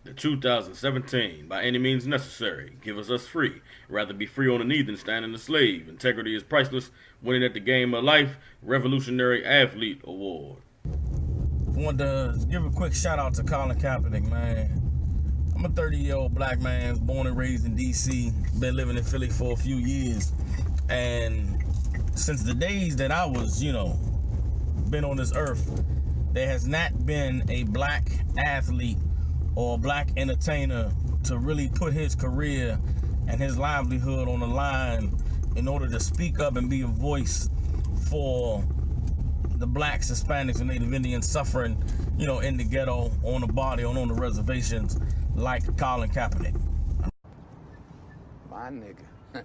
The 2017, by any means necessary, give us free. Rather be free on the knee than standing a slave. Integrity is priceless. Winning at the game of life. Revolutionary Athlete Award. I want to give a quick shout out to Colin Kaepernick, man. I'm a 30-year-old black man, born and raised in D.C., been living in Philly for a few years. And since the days that I was, been on this earth, there has not been a black athlete or a black entertainer to really put his career and his livelihood on the line in order to speak up and be a voice for the blacks, Hispanics, and Native Indians suffering, in the ghetto, on the body, on the reservations, like Colin Kaepernick. My nigga.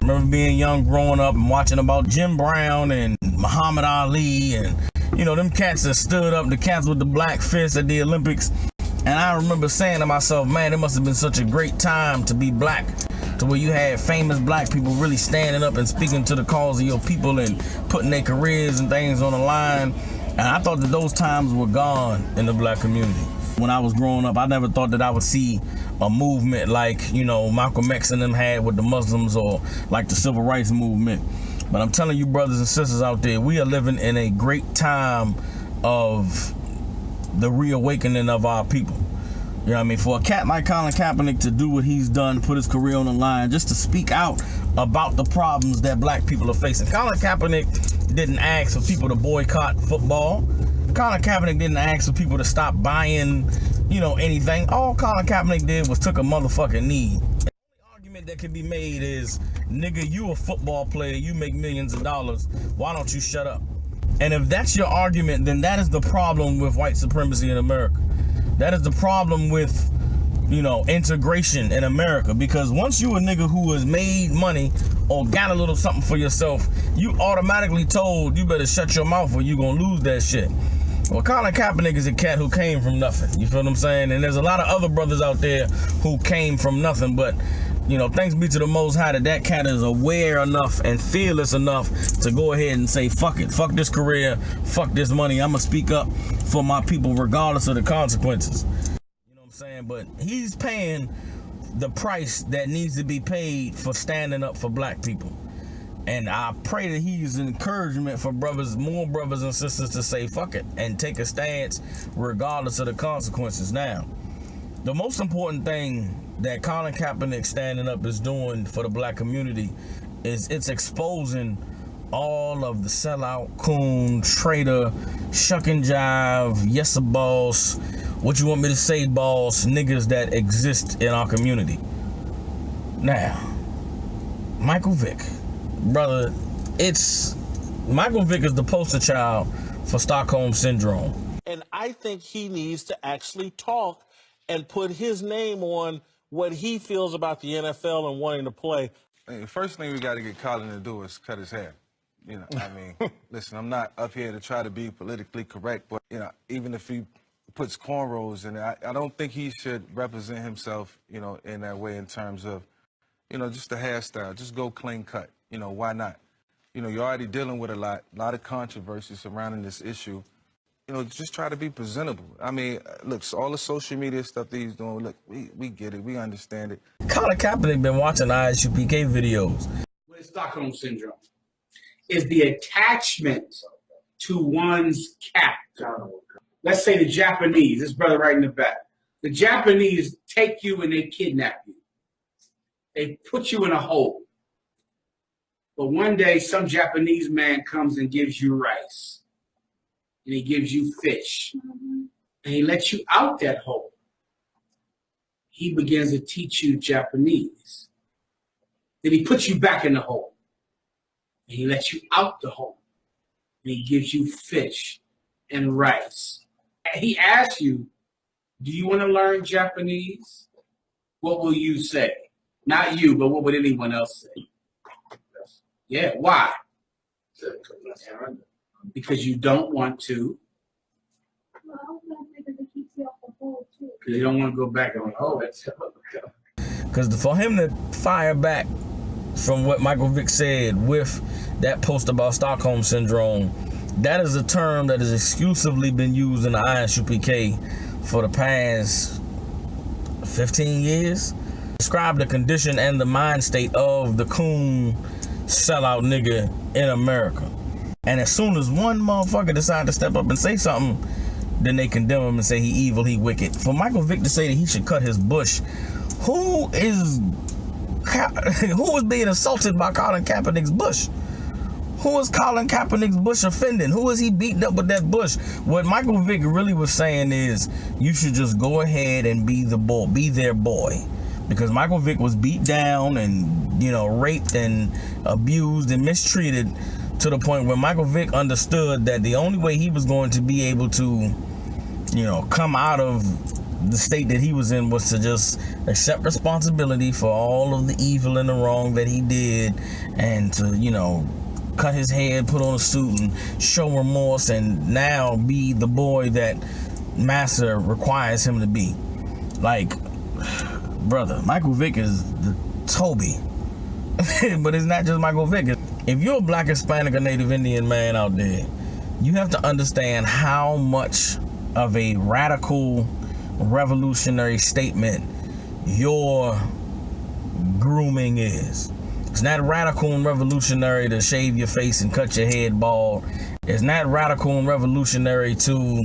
Remember being young, growing up, and watching about Jim Brown and Muhammad Ali, and them cats that stood up, the cats with the black fists at the Olympics. And I remember saying to myself, man, it must have been such a great time to be black, to where you had famous black people really standing up and speaking to the cause of your people and putting their careers and things on the line. And I thought that those times were gone in the black community. When I was growing up, I never thought that I would see a movement like, Malcolm X and them had with the Muslims, or like the Civil Rights Movement. But I'm telling you, brothers and sisters out there, we are living in a great time of the reawakening of our people. You know what I mean? For a cat like Colin Kaepernick to do what he's done, put his career on the line, just to speak out about the problems that black people are facing. Colin Kaepernick didn't ask for people to boycott football. Colin Kaepernick didn't ask for people to stop buying, anything. All Colin Kaepernick did was took a motherfucking knee. The only argument that can be made is, nigga, you a football player, you make millions of dollars, why don't you shut up? And if that's your argument, then that is the problem with white supremacy in America. That is the problem with, integration in America. Because once you a nigga who has made money or got a little something for yourself, you automatically told you better shut your mouth or you gonna lose that shit. Well, Colin Kaepernick is a cat who came from nothing. You feel what I'm saying? And there's a lot of other brothers out there who came from nothing, but thanks be to the Most High that cat is aware enough and fearless enough to go ahead and say, fuck it, fuck this career, fuck this money. I'm gonna speak up for my people regardless of the consequences. You know what I'm saying? But he's paying the price that needs to be paid for standing up for black people. And I pray that he's an encouragement for more brothers and sisters to say fuck it and take a stance regardless of the consequences. Now, the most important thing that Colin Kaepernick standing up is doing for the black community is it's exposing all of the sellout, coon, traitor, shuck and jive, yes a boss, what you want me to say boss, niggas that exist in our community. Now, Michael Vick, brother, Michael Vick is the poster child for Stockholm Syndrome. And I think he needs to actually talk and put his name on what he feels about the NFL and wanting to play. Hey, the first thing we got to get Colin to do is cut his hair. Listen, I'm not up here to try to be politically correct, but, even if he puts cornrows in it, I don't think he should represent himself, in that way in terms of, just the hairstyle. Just go clean cut. Why not? You're already dealing with a lot of controversy surrounding this issue. Just try to be presentable. Look, all the social media stuff that he's doing, look, we get it. We understand it. Colin Kaepernick been watching ISUPK videos. What is Stockholm Syndrome? Is the attachment to one's captor. Let's say the Japanese, this brother right in the back. The Japanese take you and they kidnap you. They put you in a hole. But one day, some Japanese man comes and gives you rice. And he gives you fish. And he lets you out that hole. He begins to teach you Japanese. Then he puts you back in the hole. And he lets you out the hole. And he gives you fish and rice. And he asks you, do you want to learn Japanese? What will you say? Not you, but what would anyone else say? Yeah, why? Because you don't want to. Because you don't want to go back on the hole. Because for him to fire back from what Michael Vick said with that post about Stockholm Syndrome, that is a term that has exclusively been used in the ISUPK for the past 15 years. Describe the condition and the mind state of the coon sellout nigga in America. And as soon as one motherfucker decide to step up and say something, then they condemn him and say he evil, he wicked. For Michael Vick to say that he should cut his bush, who is being assaulted by Colin Kaepernick's bush? Who is Colin Kaepernick's bush offending? Who is he beating up with that bush? What Michael Vick really was saying is, you should just go ahead and be their boy. Because Michael Vick was beat down and, raped and abused and mistreated to the point where Michael Vick understood that the only way he was going to be able to, come out of the state that he was in was to just accept responsibility for all of the evil and the wrong that he did, and to, cut his head, put on a suit, and show remorse, and now be the boy that Massa requires him to be. Like, brother, Michael Vick is the Toby. But it's not just Michael Vick. If you're a Black, Hispanic, or Native Indian man out there, you have to understand how much of a radical, revolutionary statement your grooming is. It's not radical and revolutionary to shave your face and cut your head bald. It's not radical and revolutionary to,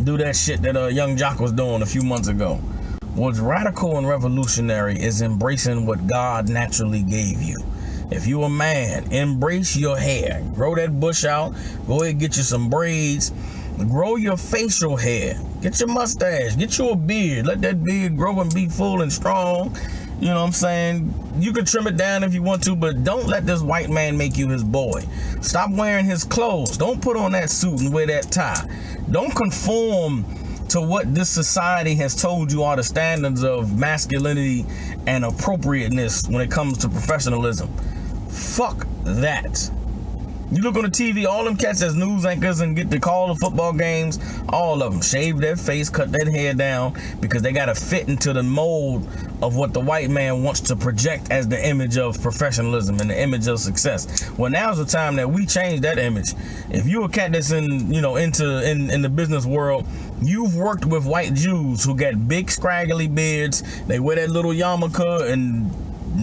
do that shit that Young Jock was doing a few months ago. What's radical and revolutionary is embracing what God naturally gave you. If you're a man, embrace your hair. Grow that bush out. Go ahead and get you some braids. Grow your facial hair. Get your mustache. Get you a beard. Let that beard grow and be full and strong. You know what I'm saying? You can trim it down if you want to, but don't let this white man make you his boy. Stop wearing his clothes. Don't put on that suit and wear that tie. Don't conform to what this society has told you are the standards of masculinity and appropriateness when it comes to professionalism. Fuck that. You look on the TV, all them cats as news anchors and get to call the football games, all of them shave their face, cut their hair down, because they gotta fit into the mold of what the white man wants to project as the image of professionalism and the image of success. Well, now's the time that we change that image. If you a cat that's in the business world, you've worked with white Jews who got big scraggly beards, they wear that little yarmulke and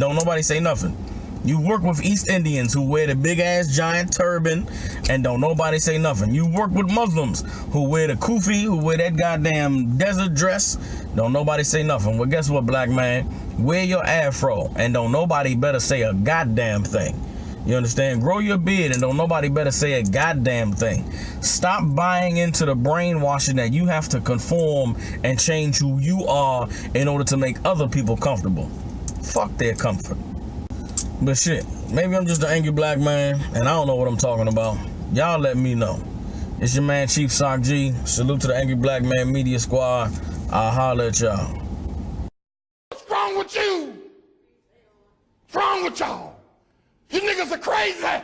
don't nobody say nothing. You work with East Indians who wear the big ass giant turban and don't nobody say nothing. You work with Muslims who wear the kufi, who wear that goddamn desert dress, don't nobody say nothing. Well, guess what, black man? Wear your afro and don't nobody better say a goddamn thing. You understand? Grow your beard and don't nobody better say a goddamn thing. Stop buying into the brainwashing that you have to conform and change who you are in order to make other people comfortable. Fuck their comfort. But shit, maybe I'm just an angry black man and I don't know what I'm talking about. Y'all let me know. It's your man Chief Sock G. Salute to the Angry Black Man Media Squad. I'll holler at y'all. What's wrong with you? What's wrong with y'all? You niggas are crazy.